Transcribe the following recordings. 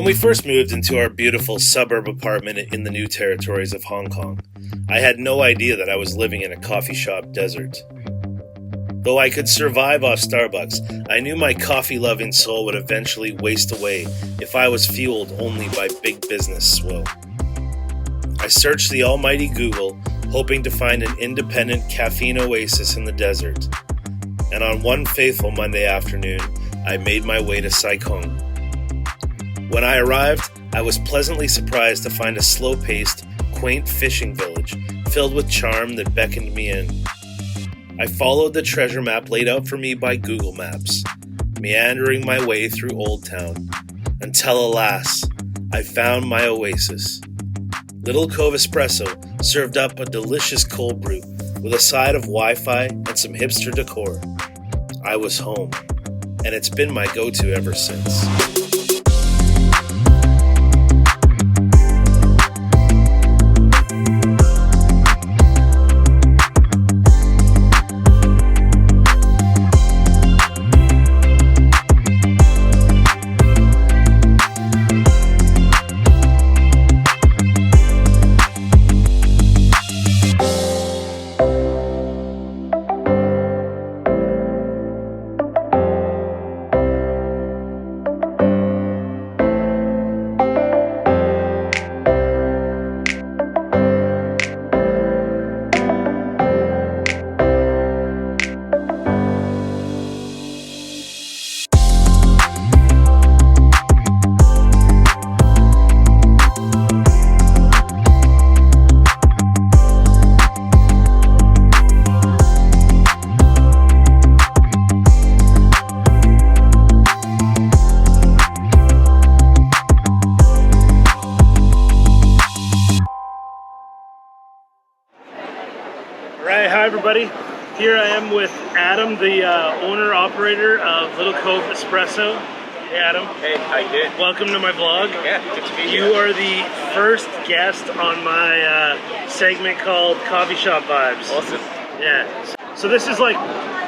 When we first moved into our beautiful suburb apartment in the new territories of Hong Kong, I had no idea that I was living in a coffee shop desert. Though I could survive off Starbucks, I knew my coffee-loving soul would eventually waste away if I was fueled only by big business swill. I searched the almighty Google, hoping to find an independent caffeine oasis in the desert. And on one faithful Monday afternoon, I made my way to Saikung. When I arrived, I was pleasantly surprised to find a slow-paced, quaint fishing village filled with charm that beckoned me in. I followed the treasure map laid out for me by Google Maps, meandering my way through Old Town, until alas, I found my oasis. Little Cove Espresso served up a delicious cold brew with a side of Wi-Fi and some hipster decor. I was home, and it's been my go-to ever since. Hi everybody, here I am with Adam, the owner-operator of Little Cove Espresso. Hey Adam. Hey, how you doing? Welcome to my vlog. Yeah, good to be here. You are the first guest on my segment called Coffee Shop Vibes. Awesome. Yeah, so this is like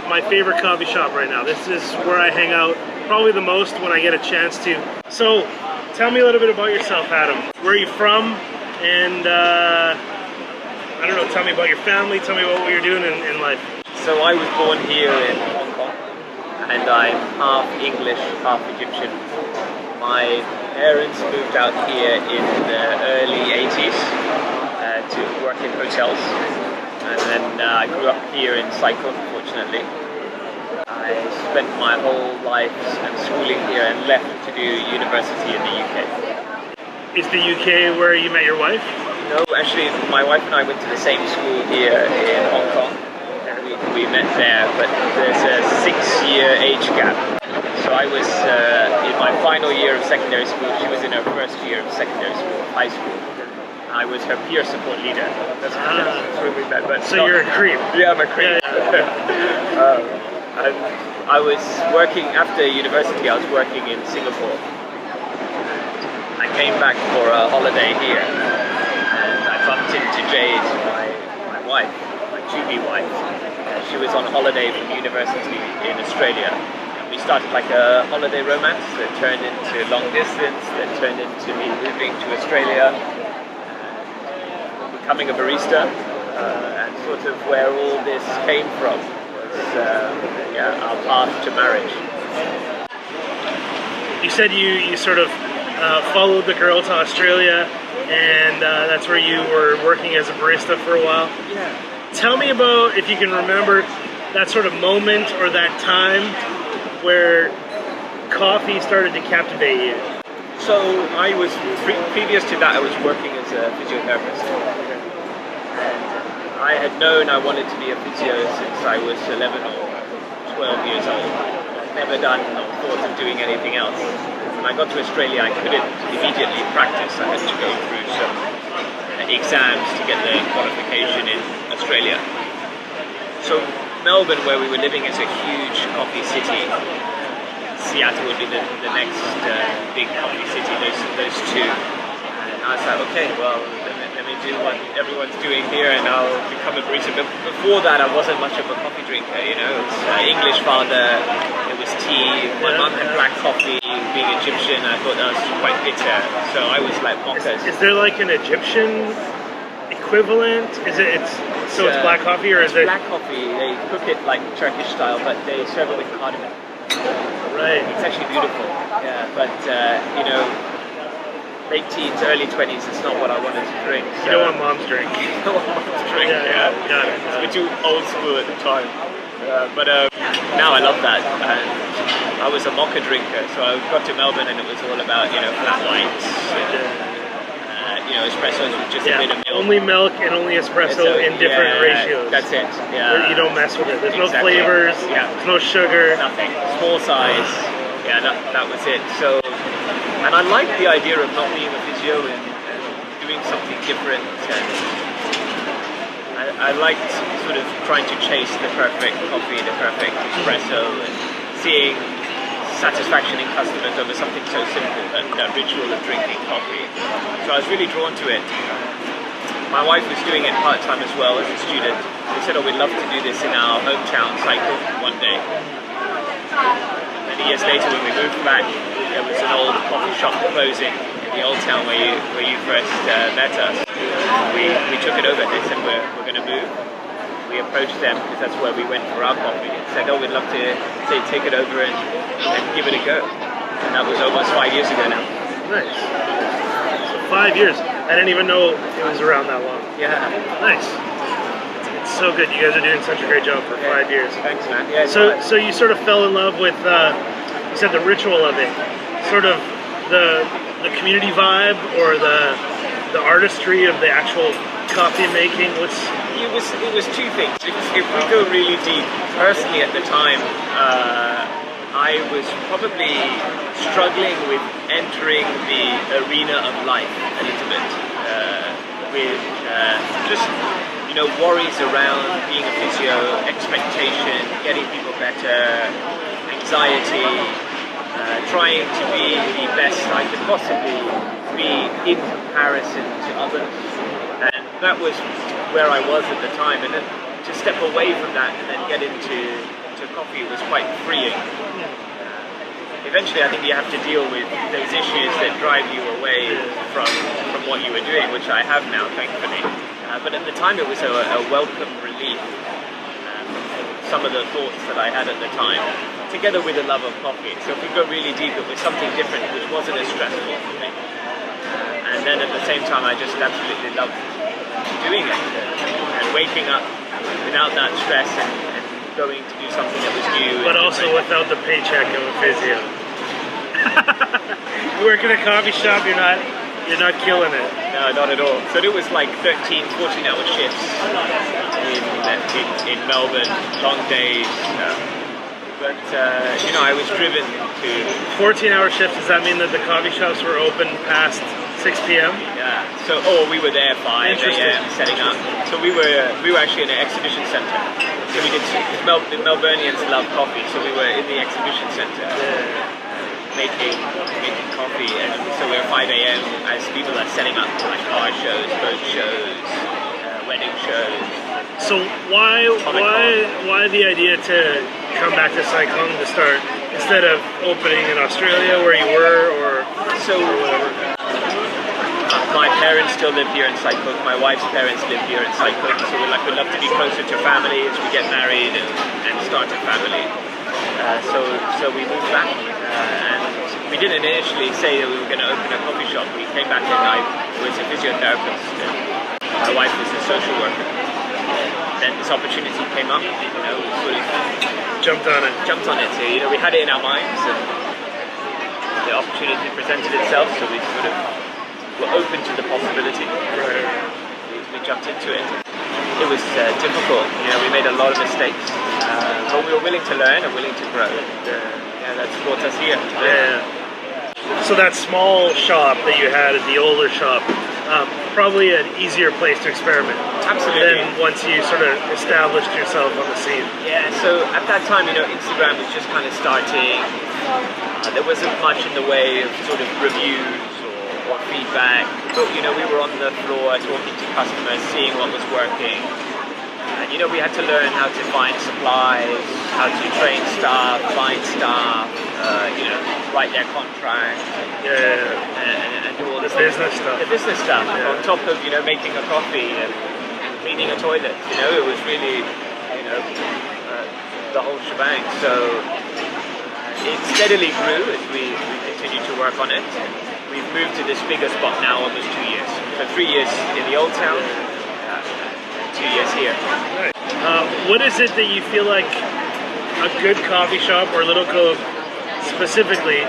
my favorite coffee shop right now. This is where I hang out probably the most when I get a chance to. So, tell me a little bit about yourself, Adam. Where are you from? And I don't know, tell me about your family, tell me about what you're doing in life. So I was born here in Hong Kong, and I'm half English, half Egyptian. My parents moved out here in the early 80s to work in hotels, and then I grew up here in Saikung, fortunately. I spent my whole life and schooling here and left to do university in the UK. Is the UK where you met your wife? No, actually, my wife and I went to the same school here in Hong Kong. We met there, but there's a 6-year age gap. So I was in my final year of secondary school. She was in her first year of secondary school, high school. I was her peer support leader. That's where we met. But so you're a creep. Yeah, I'm a creep. I was working, after university, I was working in Singapore. I came back for a holiday here. Bumped into Jade, my wife, my to-be wife. She was on holiday from university in Australia. And we started like a holiday romance that turned into long distance, that turned into me moving to Australia, becoming a barista, and sort of where all this came from was our path to marriage. You said you sort of followed the girl to Australia, and that's where you were working as a barista for a while. Yeah. Tell me about, if you can remember, that sort of moment or that time where coffee started to captivate you. So I was, previous to that, I was working as a physiotherapist. And I had known I wanted to be a physio since I was 11 or 12 years old. I'd never done or thought of doing anything else. When I got to Australia, I couldn't immediately practice. I had to go through some exams to get the qualification in Australia. So Melbourne, where we were living, is a huge coffee city. Seattle would be the next big coffee city, those two. And I was like, okay, well, let me do what everyone's doing here and I'll become a barista. But before that, I wasn't much of a coffee drinker, you know. It was English father, it was tea. My mum had black coffee. Being Egyptian, I thought that was quite bitter. So I was like mochas. Is there like an Egyptian equivalent? Is it? It's black coffee, or is it black coffee? They cook it like Turkish style, but they serve it with cardamom. Right. It's actually beautiful. Yeah, but you know, late teens, early 20s, it's not what I wanted to drink. So. You don't want mom's drink. You don't want mom's drink. Yeah. Got it. We're too old school at the time. But now I love that. And I was a mocha drinker, so I got to Melbourne and it was all about, you know, flat whites. You know, espressos with just a bit of milk. Only milk and only espresso in different ratios. That's it. Yeah. You don't mess with it. There's no flavors. Yeah. There's no sugar. Nothing. Small size. Yeah, that was it. So, and I liked the idea of not being a physio and doing something different. And I liked sort of trying to chase the perfect coffee, the perfect espresso, and seeing satisfaction in customers over something so simple, that ritual of drinking coffee. So I was really drawn to it. My wife was doing it part-time as well as a student. We said, oh, we'd love to do this in our hometown, Saikung, one day. Many years later, when we moved back, there was an old coffee shop closing in the old town where you first met us. We took it over. They said, we're going to move. We approached them because that's where we went for our coffee and said, oh, we'd love to take it over and give it a go. And that was almost 5 years ago now. Nice. So 5 years. I didn't even know it was around that long. Yeah. Nice. It's so good. You guys are doing such a great job for 5 years. Thanks, man. Yeah, so you sort of fell in love with, you said the ritual of it, sort of the community vibe or the artistry of the actual coffee making. It was two things. If we go really deep, personally at the time, I was probably struggling with entering the arena of life a little bit, with just, you know, worries around being a physio, expectation, getting people better, anxiety, trying to be the best I could possibly be in comparison to others. And that was where I was at the time, and then to step away from that and then get into coffee was quite freeing. Eventually I think you have to deal with those issues that drive you away from what you were doing, which I have now, thankfully. But at the time it was a welcome relief from some of the thoughts that I had at the time, together with a love of coffee. So if we go really deep, it was something different which wasn't as stressful for me. And then at the same time I just absolutely loved doing it and waking up without that stress and going to do something that was new. But also without the paycheck of a physio. You work in a coffee shop, you're not killing it. No, not at all. So it was like 13, 14-hour shifts in Melbourne, long days. But you know, I was driven to 14-hour shifts. Does that mean that the coffee shops were open past 6 p.m.? Yeah. So, we were there 5 a.m. setting up. So we were actually in an exhibition center. So we did. The Melburnians love coffee, so we were in the exhibition center making coffee, and so we were 5 a.m. as people are setting up like car shows, boat shows, wedding shows. So why the idea to come back to Saikung to start instead of opening in Australia where you were, or whatever? My parents still live here in Saikung. My wife's parents live here in Saikung, so we'd love to be closer to family as we get married and start a family. So we moved back, and we didn't initially say that we were going to open a coffee shop. We came back and I was a physiotherapist, and my wife was a social worker. Then this opportunity came up, you know, we sort of jumped on it. So, you know, we had it in our minds, and the opportunity presented itself, so we sort of were open to the possibility. Right. We jumped into it. It was difficult, you know, we made a lot of mistakes, but we were willing to learn and willing to grow. And that's brought us here. Yeah. So that small shop that you had at the older shop, probably an easier place to experiment. Absolutely. Than once you sort of established yourself on the scene. Yeah, so at that time, you know, Instagram was just kind of starting. There wasn't much in the way of sort of reviews or feedback, but you know, we were on the floor talking to customers, seeing what was working. we had to learn how to find supplies, how to train staff, find staff, write their contracts, and do all the business stuff. The business stuff, on top of making a coffee and cleaning a toilet. It was really the whole shebang. So it steadily grew as we continued to work on it. We've moved to this bigger spot now almost 2 years. So 3 years in the old town, 2 years here. Nice. What is it that you feel like a good coffee shop, or Little Cove specifically,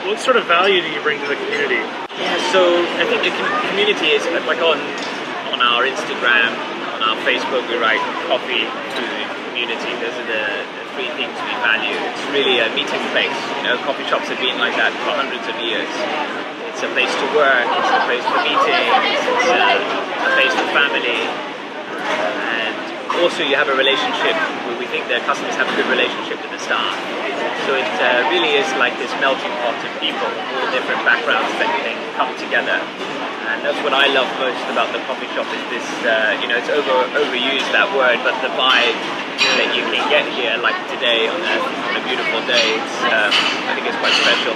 what sort of value do you bring to the community? Yeah, so I think the community is like on our Instagram, on our Facebook, we write coffee to the community. Those are the three things we value. It's really a meeting place. Coffee shops have been like that for hundreds of years. It's a place to work, it's a place for meetings, it's a place for family, and also you have a relationship where we think the customers have a good relationship with the staff. So it really is like this melting pot of people, all different backgrounds that can come together. And that's what I love most about the coffee shop is this, it's overused, that word, but the vibe that you can get here, like today on a beautiful day, I think it's quite special.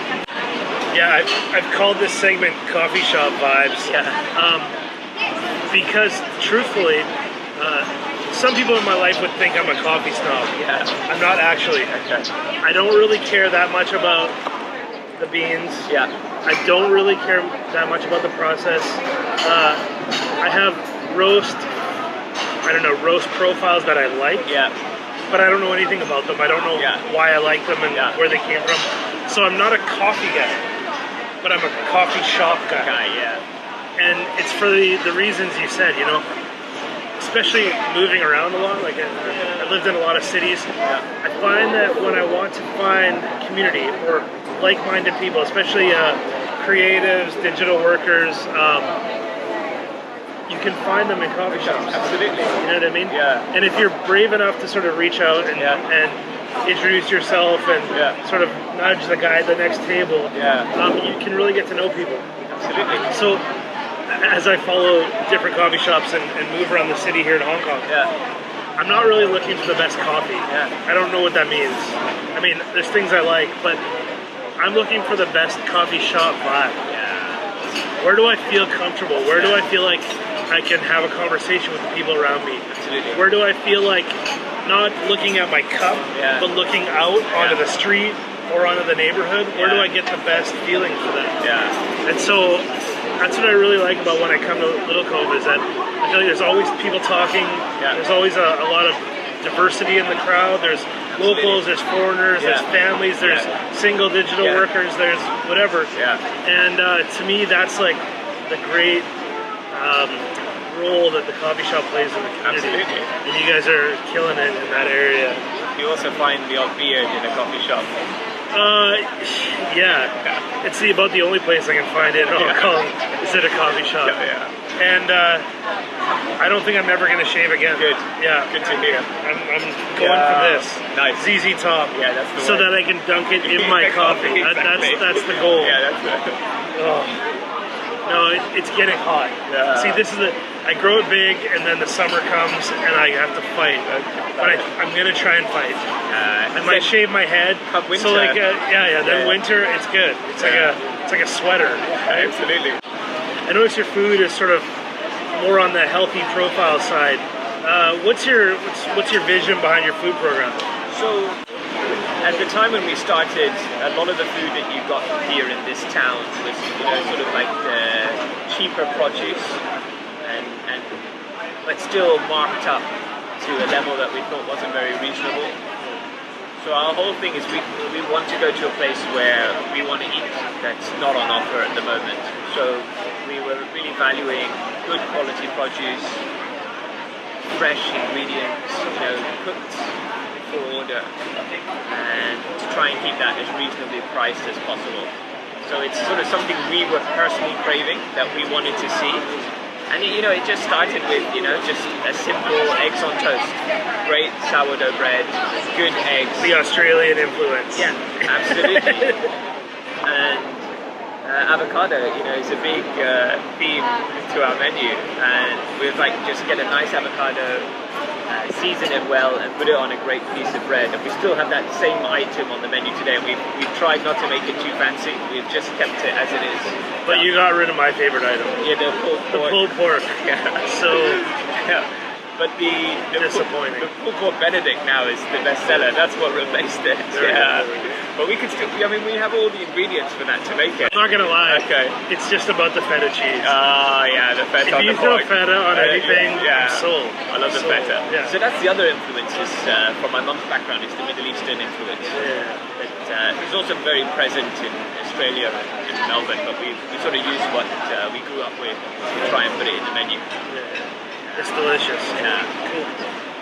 Yeah, I've called this segment Coffee Shop Vibes. Yeah. Because truthfully, some people in my life would think I'm a coffee snob. Yeah. I'm not actually. Okay. I don't really care that much about the beans. Yeah. I don't really care that much about the process. I have roast profiles that I like. Yeah. But I don't know anything about them. I don't know why I like them and where they came from. So I'm not a coffee guy, but I'm a coffee shop guy. And it's for the reasons you said, especially moving around a lot. Like I lived in a lot of cities. I find that when I want to find community or like-minded people, especially creatives, digital workers, you can find them in coffee shops. Absolutely. You know what I mean? Yeah. And if you're brave enough to sort of reach out and introduce yourself and sort of nudge the guy at the next table, you can really get to know people. Absolutely. So as I follow different coffee shops and move around the city here in Hong Kong, I'm not really looking for the best coffee. I don't know what that means. I mean, there's things I like, but I'm looking for the best coffee shop vibe. Where do I feel comfortable? Where do I feel like I can have a conversation with the people around me? Absolutely. Where do I feel like not looking at my cup, but looking out onto the street or onto the neighborhood? Where do I get the best feeling for that? And so that's what I really like about when I come to Little Cove is that I feel like there's always people talking. There's always a lot of diversity in the crowd. There's locals, there's foreigners, there's families, there's single digital workers, there's whatever. And to me, that's like the great role that the coffee shop plays in the community. And you guys are killing it in that area. You also find the odd beard in a coffee shop. It's about the only place I can find it in Hong Kong is at a coffee shop. And I don't think I'm ever going to shave again. Good. Yeah. Good to hear. I'm going for this. Nice. ZZ Top. Yeah, that's the so way. that I can dunk it in my coffee. Exactly. That's the goal. Yeah, that's it. No, it's getting hot. See, this is I grow it big, and then the summer comes, and I have to fight. But I'm gonna try and fight. I might shave my head. Winter. So like, then winter, it's good. It's like a sweater. Right? Absolutely. I notice your food is sort of more on the healthy profile side. What's your vision behind your food program? So, at the time when we started, a lot of the food that you got here in this town was, sort of like cheaper produce, but still marked up to a level that we thought wasn't very reasonable. So our whole thing is we want to go to a place where we want to eat that's not on offer at the moment. So we were really valuing good quality produce, fresh ingredients, cooked for order, and to try and keep that as reasonably priced as possible. So it's sort of something we were personally craving that we wanted to see. And it just started with, just a simple eggs on toast, great sourdough bread, good eggs. The Australian influence. Yeah, absolutely. And avocado, is a big theme to our menu. And we'd like just get a nice avocado, season it well, and put it on a great piece of bread. And we still have that same item on the menu today. And we've tried not to make it too fancy. We've just kept it as it is. But you got rid of my favorite item. Yeah, the pulled pork. The pulled pork. Yeah. So yeah. But the disappointing. The pulled pork Benedict now is the best seller. That's what replaced it. Yeah. But we can still, I mean, we have all the ingredients for that to make it. I'm not gonna lie. Okay. It's just about the feta cheese. Yeah, the feta on the pork. If you throw pork. feta on anything, yeah. I'm sold. I love the feta. Yeah. So that's the other influence is, from my mum's background, is the Middle Eastern influence. Yeah. But it's also very present in Australia and in Melbourne, but we sort of use what we grew up with to try and put it in the menu. Yeah. It's delicious. Yeah. Cool.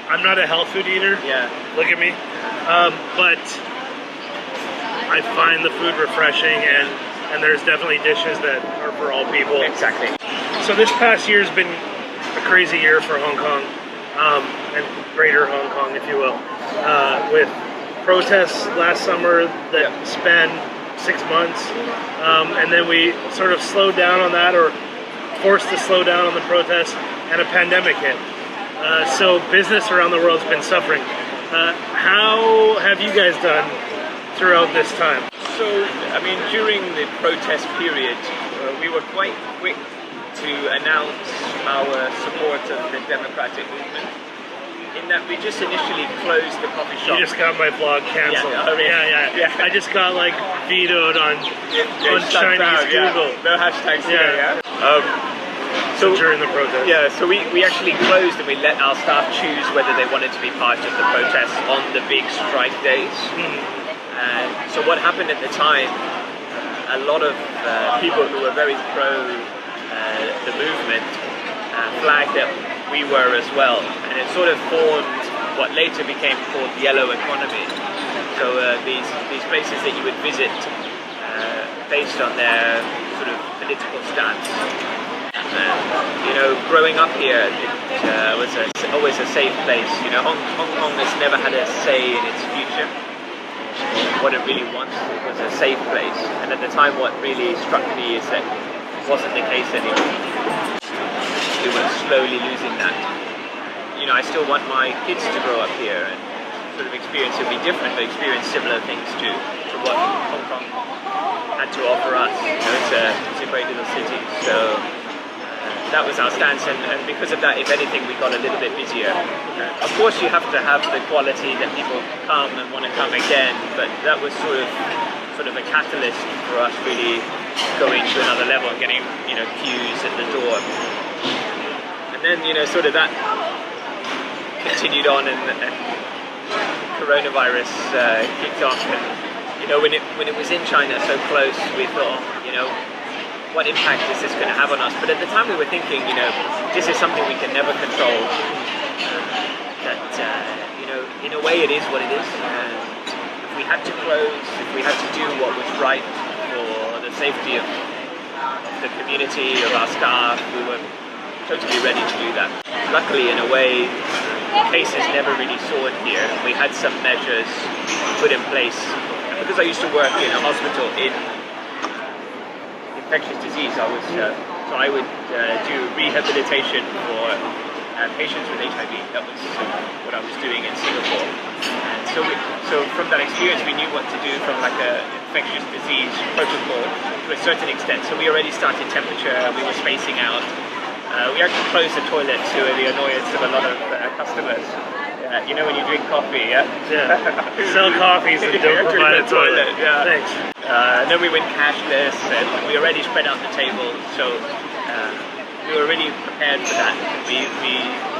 I'm not a health food eater. Yeah. Look at me. But I find the food refreshing, and there's definitely dishes that are for all people. Exactly. So this past year has been a crazy year for Hong Kong, and greater Hong Kong, if you will, with protests last summer that spanned 6 months, and then we sort of slowed down on that, or forced to slow down on the protests, and a pandemic hit. So business around the world has been suffering. How have you guys done throughout this time? So, I mean, during the protest period, we were quite quick to announce our support of the democratic movement, in that we just initially closed the coffee shop. You just got my blog canceled. Yeah. I just got like vetoed on Chinese Google. No hashtags here, So during the protest. Yeah, so we actually closed and we let our staff choose whether they wanted to be part of the protest on the big strike days. And so what happened at the time, a lot of people who were very pro the movement flagged that we were as well. And it sort of formed what later became called the yellow economy. So these places that you would visit based on their sort of political stance. You know, growing up here, it was always a safe place. You know, Hong Kong has never had a say in its future. What it really wants was a safe place. And at the time, what really struck me is that it wasn't the case anymore. We were slowly losing that. You know, I still want my kids to grow up here and sort of experience, it'll be different, but experience similar things to what Hong Kong had to offer us. You know, it's a great little city. So that was our stance, and because of that, if anything, we got a little bit busier. Of course, you have to have the quality that people come and want to come again, but that was sort of a catalyst for us really going to another level and getting, you know, queues at the door. And then, you know, sort of that continued on, and coronavirus kicked off, and you know, when it was in China so close, we thought, you know, what impact is this going to have on us? But at the time we were thinking, you know, this is something we can never control. You know, in a way it is what it is. If we had to close, if we had to do what was right for the safety of the community, of our staff, we were totally ready to do that. Luckily, in a way, cases never really soared here. We had some measures put in place. And because I used to work in a hospital in infectious disease, I would do rehabilitation for patients with HIV. That was what I was doing in Singapore. And so from that experience, we knew what to do from like a infectious disease protocol to a certain extent. So we already started temperature, we were spacing out. We actually closed the toilet to the annoyance of a lot of customers. You know, when you drink coffee, yeah? Sell coffees and don't provide a toilet. Yeah. Thanks. And then we went cashless, and we already spread out the table, so we were really prepared for that. We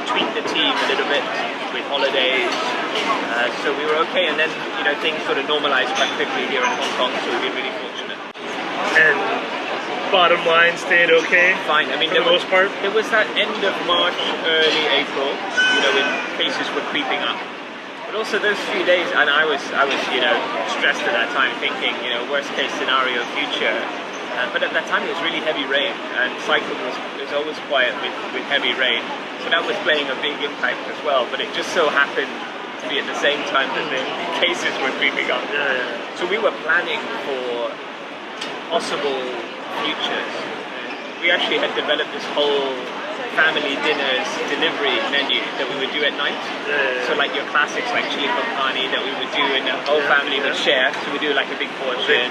tweaked the team a little bit with holidays, so we were okay. And then, you know, things sort of normalized quite quickly here in Hong Kong, so we've been really fortunate. And bottom line stayed okay? Fine. I mean, for the most part? There was that end of March, early April, you know, when cases were creeping up. But also those few days, and I was, you know, stressed at that time, thinking, you know, worst case scenario, future. But at that time it was really heavy rain, and Saikung was always quiet with heavy rain. So that was playing a big impact as well. But it just so happened to be at the same time that the cases were creeping up. So we were planning for possible futures. We actually had developed this whole family dinners delivery menu that we would do at night. So like your classics like chili con carne that we would do and the whole family would share. So we do like a big portion.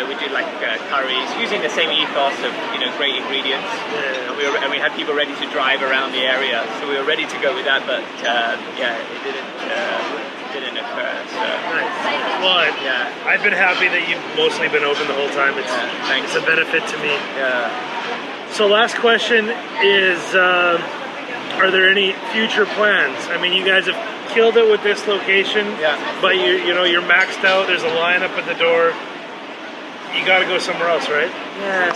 We do like curries using the same ethos of great ingredients. And we had people ready to drive around the area. So we were ready to go with that, but it didn't occur. So. Nice. Well, I've been happy that you've mostly been open the whole time. It's a benefit to me. Yeah. So last question is, are there any future plans? I mean, you guys have killed it with this location, but you're maxed out. There's a line up at the door. You got to go somewhere else, right? Yeah.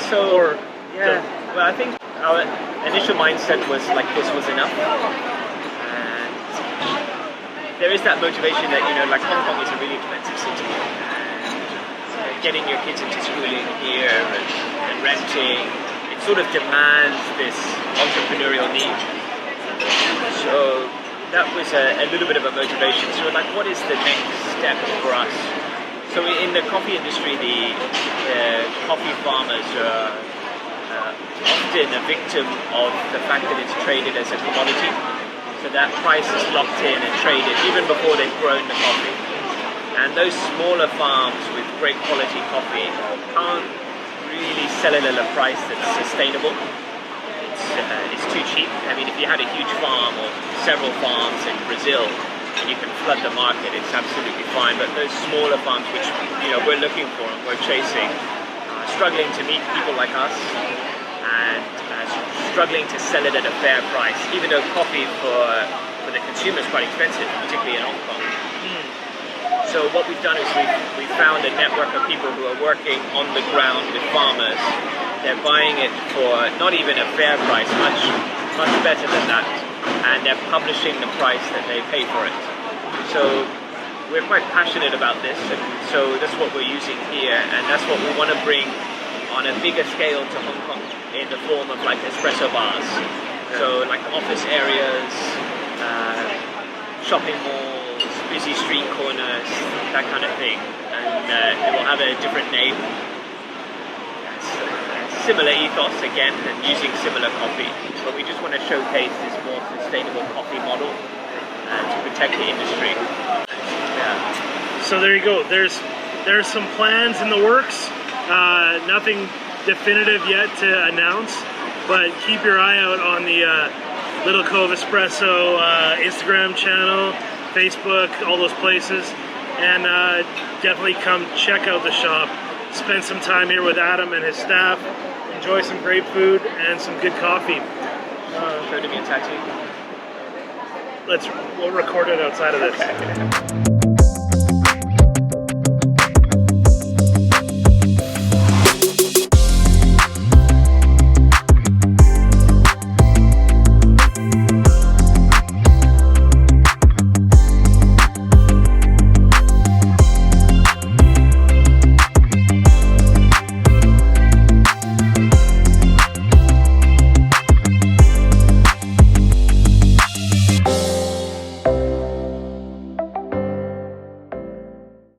Well, I think our initial mindset was like this was enough. There is that motivation that, like Hong Kong is a really expensive city. And getting your kids into schooling here and renting, it sort of demands this entrepreneurial need. So that was a little bit of a motivation. So we're like, what is the next step for us? So in the coffee industry, the coffee farmers are often a victim of the fact that it's traded as a commodity. So that price is locked in and traded even before they've grown the coffee. And those smaller farms with great quality coffee can't really sell it at a price that's sustainable. It's too cheap. I mean, if you had a huge farm or several farms in Brazil and you can flood the market, it's absolutely fine. But those smaller farms, which we're looking for and we're chasing, are struggling to meet people like us and struggling to sell it at a fair price, even though coffee for the consumer is quite expensive, particularly in Hong Kong. So what we've done is we've found a network of people who are working on the ground with farmers. They're buying it for not even a fair price, much better than that, and they're publishing the price that they pay for it. So we're quite passionate about this, and so that's what we're using here, and that's what we want to bring on a bigger scale to Hong Kong in the form of like espresso bars. So like office areas, shopping malls, busy street corners, that kind of thing. And it will have a different name. Similar ethos again, and using similar coffee. But we just want to showcase this more sustainable coffee model to protect the industry. Yeah. So there you go. There's some plans in the works. Nothing definitive yet to announce, but keep your eye out on the Little Cove Espresso Instagram channel, Facebook, all those places, and definitely come check out the shop. Spend some time here with Adam and his staff. Enjoy some great food and some good coffee. Show to me a tattoo. We'll record it outside of this. Okay.